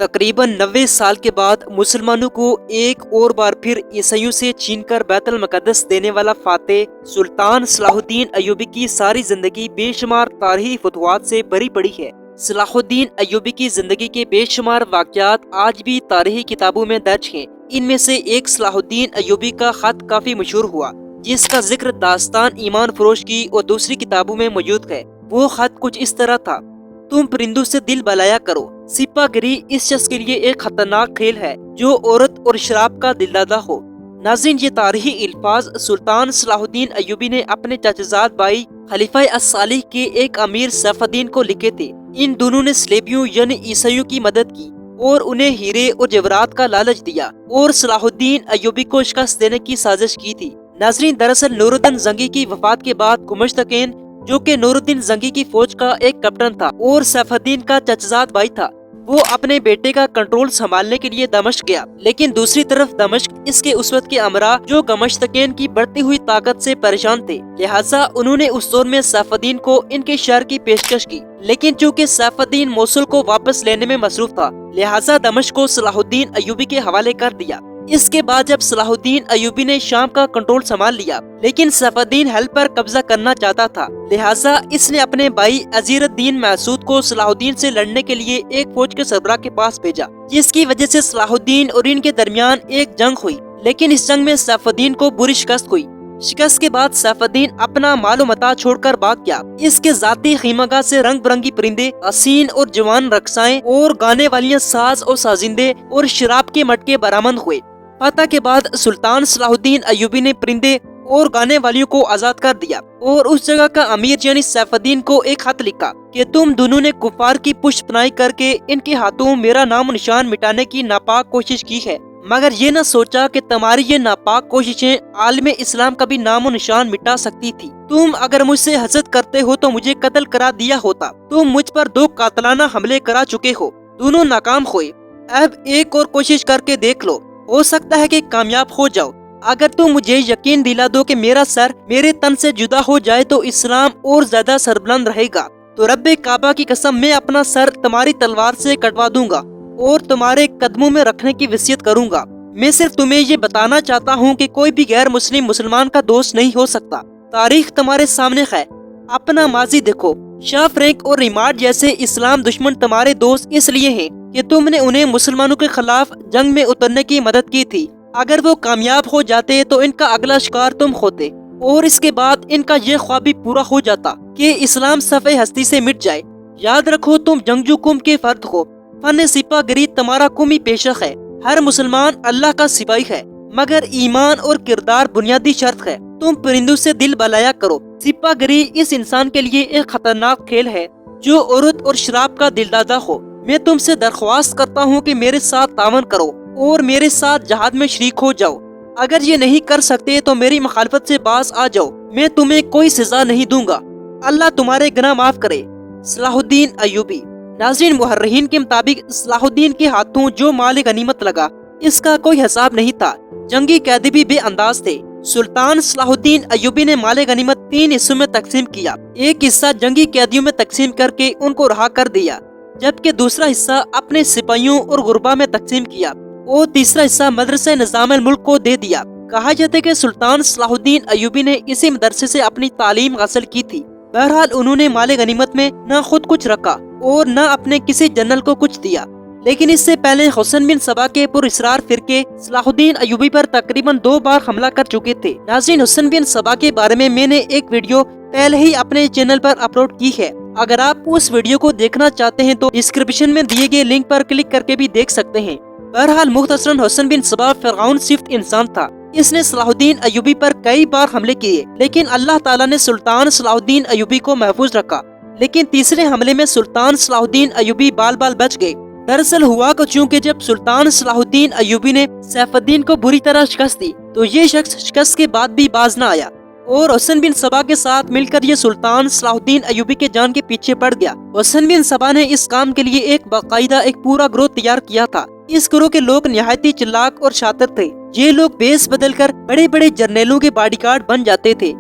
تقریباً 90 سال کے بعد مسلمانوں کو ایک اور بار پھر عیسائیوں سے چھین کر بیت المقدس دینے والا فاتح سلطان صلاح الدین ایوبی کی ساری زندگی بے شمار تاریخی فتوحات سے بھری پڑی ہے۔ صلاح الدین ایوبی کی زندگی کے بے شمار واقعات آج بھی تاریخی کتابوں میں درج ہیں۔ ان میں سے ایک صلاح الدین ایوبی کا خط کافی مشہور ہوا، جس کا ذکر داستان ایمان فروش کی اور دوسری کتابوں میں موجود ہے۔ وہ خط کچھ اس طرح تھا: تم پرندوں سے دل بلایا کرو۔ سپاہ گری اس شخص کے لیے ایک خطرناک کھیل ہے جو عورت اور شراب کا دلدادہ ہو۔ ناظرین، یہ تاریخی الفاظ سلطان صلاح الدین ایوبی نے اپنے چچزاد بھائی خلیفہ الصالح کے ایک امیر سیف الدین کو لکھے تھے۔ ان دونوں نے صلیبیوں یعنی عیسائیوں کی مدد کی اور انہیں ہیرے اور جواہرات کا لالچ دیا اور صلاح الدین ایوبی کو شکست دینے کی سازش کی تھی۔ ناظرین، دراصل نور الدین زنگی کی وفات کے بعد گمشتکین، جو کہ نور الدین زنگی کی فوج کا ایک کیپٹن تھا اور سیف الدین کا چچزاد بھائی تھا، وہ اپنے بیٹے کا کنٹرول سنبھالنے کے لیے دمشق گیا۔ لیکن دوسری طرف دمشق اس کے اس وقت کے امراء جو گمشتکین کی بڑھتی ہوئی طاقت سے پریشان تھے، لہٰذا انہوں نے اس دور میں سیف الدین کو ان کے شہر کی پیشکش کی۔ لیکن چونکہ سیف الدین موصل کو واپس لینے میں مصروف تھا، لہٰذا دمشق کو صلاح الدین ایوبی کے حوالے کر دیا۔ اس کے بعد جب صلاح الدین ایوبی نے شام کا کنٹرول سنبھال لیا، لیکن سیف الدین حلب پر قبضہ کرنا چاہتا تھا، لہٰذا اس نے اپنے بھائی عزیر الدین محسود کو صلاح الدین سے لڑنے کے لیے ایک فوج کے سربراہ کے پاس بھیجا، جس کی وجہ سے صلاح الدین اور ان کے درمیان ایک جنگ ہوئی۔ لیکن اس جنگ میں سیف الدین کو بری شکست ہوئی۔ شکست کے بعد سیف الدین اپنا مال و متاع چھوڑ کر بھاگ گیا۔ اس کے ذاتی خیمہ گاہ سے رنگ برنگی پرندے، حسین اور جوان رقصائیں اور گانے والیاں ساز اور سازندے اور شراب کے مٹکے برآمد ہوئے۔ فتح کے بعد سلطان صلاح الدین ایوبی نے پرندے اور گانے والیوں کو آزاد کر دیا اور اس جگہ کا امیر یعنی سیف الدین کو ایک خط لکھا کہ تم دونوں نے کفار کی پشت پناہی کر کے ان کے ہاتھوں میرا نام و نشان مٹانے کی ناپاک کوشش کی ہے، مگر یہ نہ سوچا کہ تمہاری یہ ناپاک کوششیں عالم اسلام کا بھی نام و نشان مٹا سکتی تھی۔ تم اگر مجھ سے حسد کرتے ہو تو مجھے قتل کرا دیا ہوتا۔ تم مجھ پر 2 قاتلانہ حملے کرا چکے ہو، دونوں ناکام ہوئے۔ اب ایک اور کوشش کر کے دیکھ لو، ہو سکتا ہے کہ کامیاب ہو جاؤ۔ اگر تم مجھے یقین دلا دو کہ میرا سر میرے تن سے جدا ہو جائے تو اسلام اور زیادہ سربلند رہے گا، تو رب کعبہ کی قسم میں اپنا سر تمہاری تلوار سے کٹوا دوں گا اور تمہارے قدموں میں رکھنے کی وصیت کروں گا۔ میں صرف تمہیں یہ بتانا چاہتا ہوں کہ کوئی بھی غیر مسلم مسلمان کا دوست نہیں ہو سکتا۔ تاریخ تمہارے سامنے ہے، اپنا ماضی دیکھو۔ شاہ فرینک اور ریمارڈ جیسے اسلام دشمن تمہارے دوست اس لیے ہیں کہ تم نے انہیں مسلمانوں کے خلاف جنگ میں اترنے کی مدد کی تھی۔ اگر وہ کامیاب ہو جاتے تو ان کا اگلا شکار تم ہوتے اور اس کے بعد ان کا یہ خواب بھی پورا ہو جاتا کہ اسلام صفحہ ہستی سے مٹ جائے۔ یاد رکھو، تم جنگجو قوم کے فرد ہو۔ فن سپاہ گری تمہارا قومی پیشہ ہے۔ ہر مسلمان اللہ کا سپاہی ہے، مگر ایمان اور کردار بنیادی شرط ہے۔ تم پرندوں سے دل بلایا کرو۔ سپاہ گری اس انسان کے لیے ایک خطرناک کھیل ہے جو عورت اور شراب کا دلدادہ ہو۔ میں تم سے درخواست کرتا ہوں کہ میرے ساتھ تعاون کرو اور میرے ساتھ جہاد میں شریک ہو جاؤ۔ اگر یہ نہیں کر سکتے تو میری مخالفت سے باز آ جاؤ، میں تمہیں کوئی سزا نہیں دوں گا۔ اللہ تمہارے گناہ معاف کرے۔ صلاح الدین ایوبی۔ ناظرین، محررین کے مطابق صلاح الدین کے ہاتھوں جو مال غنیمت لگا اس کا کوئی حساب نہیں تھا۔ جنگی قیدی بھی بے انداز تھے۔ سلطان صلاح الدین ایوبی نے مال غنیمت 3 حصوں میں تقسیم کیا۔ ایک حصہ جنگی قیدیوں میں تقسیم کر کے ان کو رہا کر دیا، جبکہ دوسرا حصہ اپنے سپاہیوں اور غربا میں تقسیم کیا اور تیسرا حصہ مدرسہ نظام الملک کو دے دیا۔ کہا جاتا ہے کہ سلطان صلاح الدین ایوبی نے اسی مدرسے سے اپنی تعلیم حاصل کی تھی۔ بہرحال انہوں نے مال غنیمت میں نہ خود کچھ رکھا اور نہ اپنے کسی جنرل کو کچھ دیا، لیکن اس سے پہلے حسن بن سبا کے پر اسرار فرقے صلاح الدین ایوبی پر تقریباً 2 بار حملہ کر چکے تھے۔ ناظرین، حسن بن سبا کے بارے میں نے ایک ویڈیو پہلے ہی اپنے چینل پر اپلوڈ کی ہے۔ اگر آپ اس ویڈیو کو دیکھنا چاہتے ہیں تو ڈسکرپشن میں دیے گئے لنک پر کلک کر کے بھی دیکھ سکتے ہیں۔ بہرحال مختصراً حسن بن سبا فرعون صفت انسان تھا۔ اس نے صلاح الدین ایوبی پر کئی بار حملے کیے، لیکن اللہ تعالیٰ نے سلطان صلاح الدین ایوبی کو محفوظ رکھا۔ لیکن تیسرے حملے میں سلطان صلاح الدین ایوبی بال بال بچ گئے۔ دراصل ہوا کہ چونکہ جب سلطان صلاح الدین ایوبی نے سیف الدین کو بری طرح شکست دی تو یہ شخص شکست کے بعد بھی باز نہ آیا اور حسن بن سبا کے ساتھ مل کر یہ سلطان صلاح الدین ایوبی کے جان کے پیچھے پڑ گیا۔ حسن بن سبا نے اس کام کے لیے ایک باقاعدہ ایک پورا گروہ تیار کیا تھا۔ اس گروہ کے لوگ نہایت ہی چلاک اور شاطر تھے۔ یہ لوگ بیس بدل کر بڑے بڑے جرنیلوں کے باڈی گارڈ بن جاتے تھے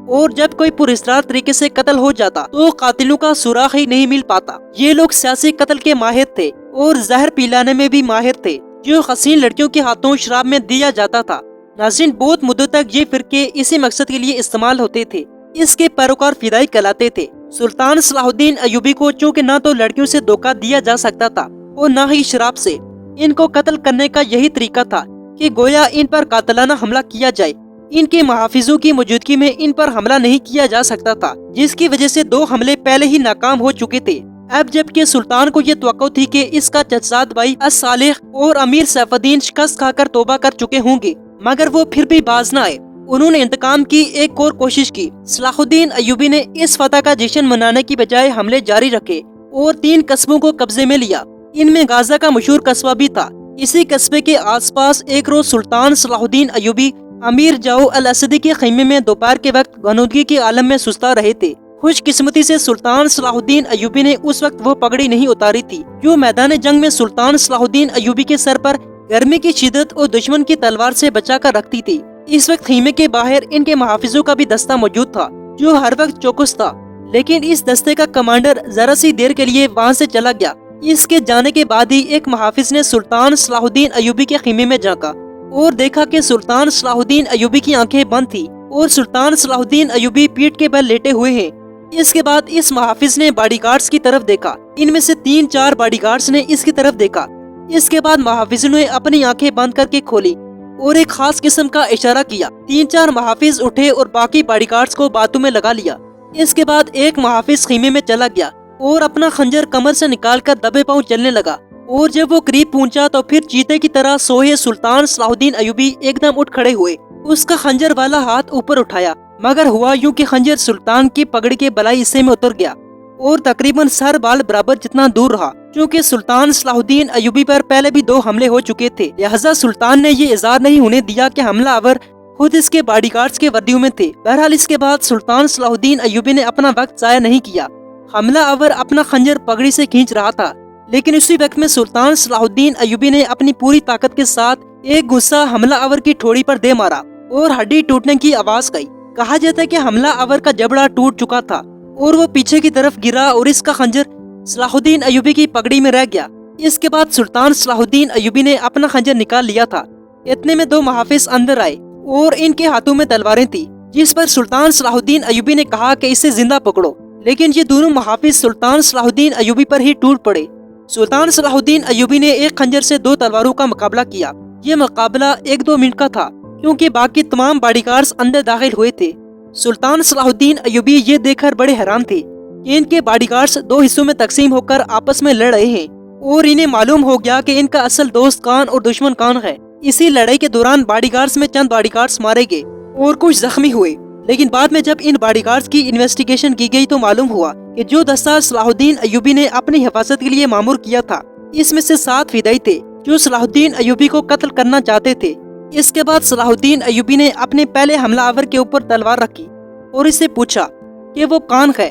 اور جب کوئی پراسرار طریقے سے قتل ہو جاتا تو قاتلوں کا سراغ ہی نہیں مل پاتا۔ یہ لوگ سیاسی قتل کے ماہر تھے اور زہر پلانے میں بھی ماہر تھے جو حسین لڑکیوں کے ہاتھوں شراب میں دیا جاتا تھا۔ ناظرین، بہت مدت تک یہ فرقے اسی مقصد کے لیے استعمال ہوتے تھے۔ اس کے پیروکار فدائی کہلاتے تھے۔ سلطان صلاح الدین ایوبی کو چونکہ نہ تو لڑکیوں سے دھوکہ دیا جا سکتا تھا اور نہ ہی شراب سے، ان کو قتل کرنے کا یہی طریقہ تھا کہ گویا ان پر قاتلانہ حملہ کیا جائے۔ ان کے محافظوں کی موجودگی میں ان پر حملہ نہیں کیا جا سکتا تھا، جس کی وجہ سے 2 حملے پہلے ہی ناکام ہو چکے تھے۔ اب جبکہ سلطان کو یہ توقع تھی کہ اس کا چچزاد بھائی الصالح اور امیر سیف الدین شکست کھا کر توبہ کر چکے ہوں گے، مگر وہ پھر بھی باز نہ آئے۔ انہوں نے انتقام کی ایک اور کوشش کی۔ صلاح الدین ایوبی نے اس فتح کا جشن منانے کی بجائے حملے جاری رکھے اور 3 قصبوں کو قبضے میں لیا۔ ان میں غازہ کا مشہور قصبہ بھی تھا۔ اسی قصبے کے آس پاس ایک روز سلطان صلاح الدین ایوبی امیر جاؤ الاسدی کے خیمے میں دوپہر کے وقت غنودگی کے عالم میں سستا رہے تھے۔ خوش قسمتی سے سلطان صلاح الدین ایوبی نے اس وقت وہ پگڑی نہیں اتاری تھی جو میدان جنگ میں سلطان صلاح الدین ایوبی کے سر پر گرمی کی شدت اور دشمن کی تلوار سے بچا کر رکھتی تھی۔ اس وقت خیمے کے باہر ان کے محافظوں کا بھی دستہ موجود تھا جو ہر وقت چوکس تھا، لیکن اس دستے کا کمانڈر ذرا سی دیر کے لیے وہاں سے چلا گیا۔ اس کے جانے کے بعد ہی ایک محافظ نے سلطان صلاح الدین ایوبی کے خیمے میں جھانکا اور دیکھا کہ سلطان صلاح الدین ایوبی کی آنکھیں بند تھی اور سلطان صلاح الدین ایوبی پیٹھ کے بل لیٹے ہوئے ہیں۔ اس کے بعد اس محافظ نے باڈی گارڈز کی طرف دیکھا۔ ان میں سے 3-4 باڈی گارڈز نے اس کی طرف دیکھا۔ اس کے بعد محافظ نے اپنی آنکھیں بند کر کے کھولی اور ایک خاص قسم کا اشارہ کیا۔ 3-4 محافظ اٹھے اور باقی باڈی گارڈز کو باتوں میں لگا لیا۔ اس کے بعد ایک محافظ خیمے میں چلا گیا اور اپنا خنجر کمر سے نکال کر دبے پاؤں چلنے لگا، اور جب وہ قریب پہنچا تو پھر چیتے کی طرح سوئے سلطان صلاح الدین ایوبی ایک دم اٹھ کھڑے ہوئے۔ اس کا خنجر والا ہاتھ اوپر اٹھایا، مگر ہوا یوں کہ خنجر سلطان کی پگڑی کے بلائی حصے میں اتر گیا اور تقریباً سر بال برابر جتنا دور رہا۔ چونکہ سلطان صلاح الدین ایوبی پر پہلے بھی 2 حملے ہو چکے تھے، لہذا سلطان نے یہ اظہار نہیں ہونے دیا کہ حملہ آور خود اس کے باڈی گارڈز کے وردیوں میں تھے۔ بہرحال اس کے بعد سلطان صلاح الدین ایوبی نے اپنا وقت ضائع نہیں کیا۔ حملہ آور اپنا خنجر پگڑی سے کھینچ رہا تھا، لیکن اسی وقت میں سلطان صلاح الدین ایوبی نے اپنی پوری طاقت کے ساتھ ایک غصہ حملہ آور کی ٹھوڑی پر دے مارا اور ہڈی ٹوٹنے کی آواز گئی۔ کہا جاتا ہے کہ حملہ آور کا جبڑا ٹوٹ چکا تھا اور وہ پیچھے کی طرف گرا اور اس کا خنجر صلاح الدین ایوبی کی پگڑی میں رہ گیا۔ اس کے بعد سلطان صلاح الدین ایوبی نے اپنا خنجر نکال لیا تھا۔ اتنے میں 2 محافظ اندر آئے اور ان کے ہاتھوں میں تلواریں تھیں، جس پر سلطان صلاح الدین ایوبی نے کہا کہ اسے زندہ پکڑو، لیکن یہ دونوں محافظ سلطان صلاح الدین ایوبی پر ہی ٹوٹ پڑے۔ سلطان صلاح الدین ایوبی نے ایک خنجر سے 2 تلواروں کا مقابلہ کیا۔ یہ مقابلہ 1-2 منٹ کا تھا کیونکہ باقی تمام باڈی گارڈز اندر داخل ہوئے تھے۔ سلطان صلاح الدین ایوبی یہ دیکھ کر بڑے حیران تھے کہ ان کے باڈی گارڈز 2 حصوں میں تقسیم ہو کر آپس میں لڑ رہے ہیں، اور انہیں معلوم ہو گیا کہ ان کا اصل دوست کون اور دشمن کون ہے۔ اسی لڑائی کے دوران باڈی گارڈز میں چند باڈی گارڈز مارے گئے اور کچھ زخمی ہوئے، لیکن بعد میں جب ان باڈی گارڈز کی انویسٹیگیشن کی گئی تو معلوم ہوا کہ جو دستہ صلاح الدین ایوبی نے اپنی حفاظت کے لیے مامور کیا تھا، اس میں سے 7 فدائی تھے جو صلاح الدین ایوبی کو قتل کرنا چاہتے تھے۔ اس کے بعد صلاح الدین ایوبی نے اپنے پہلے حملہ آور کے اوپر تلوار رکھی اور اس سے پوچھا کہ وہ کون ہے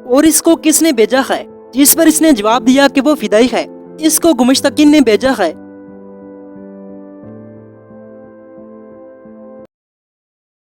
اور اس کو کس نے بھیجا ہے، جس پر اس نے جواب دیا کہ وہ فدائی ہے، اس کو گمشتقین نے بھیجا ہے